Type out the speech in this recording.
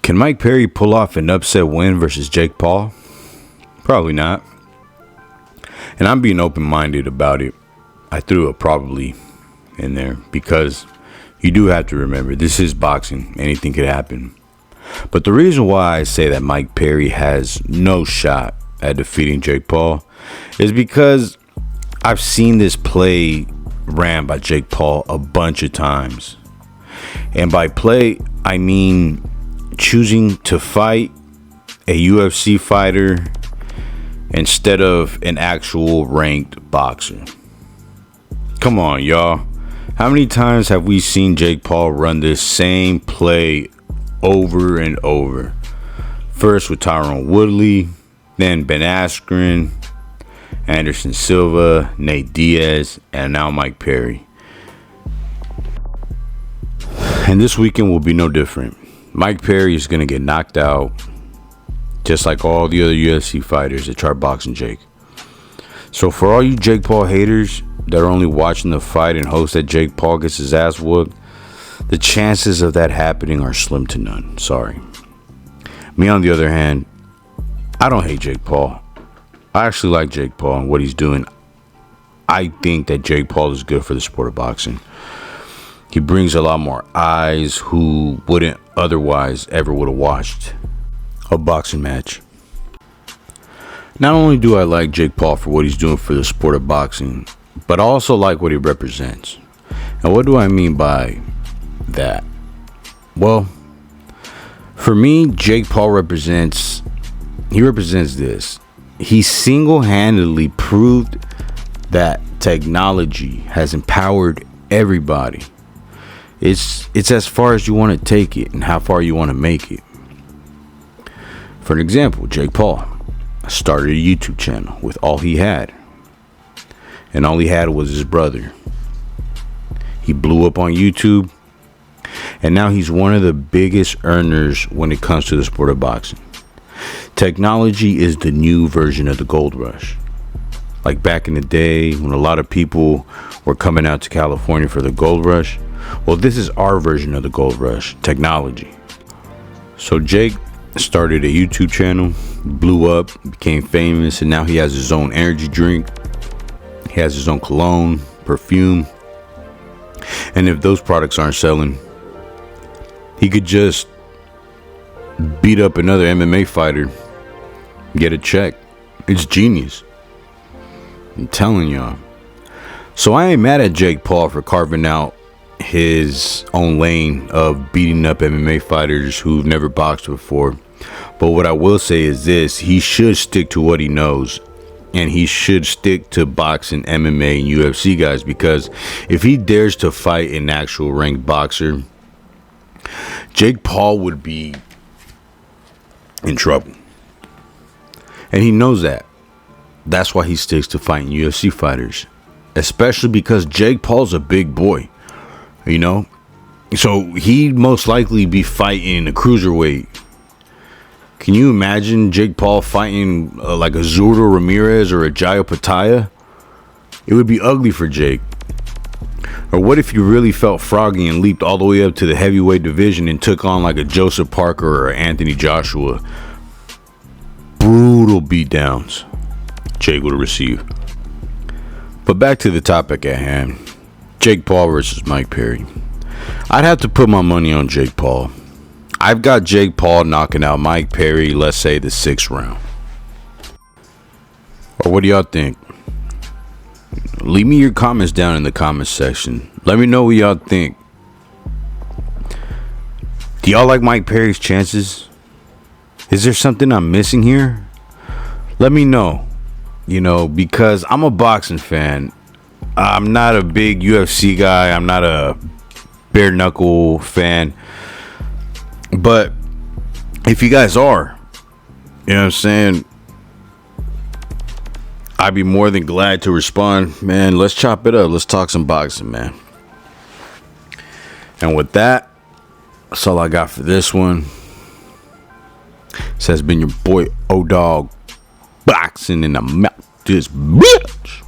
Can Mike Perry pull off an upset win versus Jake Paul? Probably not. And I'm being open-minded about it. I threw a probably in there because you do have to remember, this is boxing. Anything could happen. But the reason why I say that Mike Perry has no shot at defeating Jake Paul is because I've seen this play ran by Jake Paul a bunch of times. And by play, I mean choosing to fight a UFC fighter instead of an actual ranked boxer. Come on, y'all. How many times have we seen Jake Paul run this same play over and over? First with Tyron Woodley, then Ben Askren, Anderson Silva, Nate Diaz, and now Mike Perry. And this weekend will be no different. Mike Perry is going to get knocked out just like all the other UFC fighters that try boxing Jake. So for all you Jake Paul haters that are only watching the fight and hopes that Jake Paul gets his ass whooped, the chances of that happening are slim to none. Sorry. Me, on the other hand, I don't hate Jake Paul. I actually like Jake Paul and what he's doing. I think that Jake Paul is good for the sport of boxing. He brings a lot more eyes who wouldn't otherwise ever would have watched a boxing match. Not only do I like Jake Paul for what he's doing for the sport of boxing, but I also like what he represents. And what do I mean by that? Well, for me, Jake Paul represents this. He single-handedly proved that technology has empowered everybody. It's as far as you want to take it and how far you want to make it. For an example, Jake Paul started a YouTube channel with all he had. And all he had was his brother. He blew up on YouTube. And now he's one of the biggest earners when it comes to the sport of boxing. Technology is the new version of the gold rush. Like back in the day when a lot of people were coming out to California for the gold rush. Well, this is our version of the gold rush, technology. So Jake started a YouTube channel, blew up, became famous, and now he has his own energy drink. He has his own cologne, perfume. And if those products aren't selling, he could just beat up another MMA fighter, get a check. It's genius. I'm telling y'all. So I ain't mad at Jake Paul for carving out his own lane of beating up MMA fighters who've never boxed before. But what I will say is this: he should stick to what he knows, and he should stick to boxing, MMA, and UFC guys, because if he dares to fight an actual ranked boxer, Jake Paul would be in trouble. And he knows that. That's why he sticks to fighting UFC fighters, especially because Jake Paul's a big boy, you know? So he'd most likely be fighting a cruiserweight. Can you imagine Jake Paul fighting like a Zurdo Ramirez or a Jairo Pataya? It would be ugly for Jake. Or what if you really felt froggy and leaped all the way up to the heavyweight division and took on like a Joseph Parker or Anthony Joshua? Brutal beatdowns Jake would receive. But back to the topic at hand. Jake Paul versus Mike Perry. I'd have to put my money on Jake Paul. I've got Jake Paul knocking out Mike Perry, let's say the 6th round. Or what do y'all think? Leave me your comments down in the comments section. Let me know what y'all think. Do y'all like Mike Perry's chances? Is there something I'm missing here? Let me know. You know, because I'm a boxing fan. I'm not a big UFC guy. I'm not a bare knuckle fan. But if you guys are, you know what I'm saying, I'd be more than glad to respond. Man, let's chop it up. Let's talk some boxing, man. And with that, that's all I got for this one. This has been your boy O-Dog, boxing in the mouth this bitch.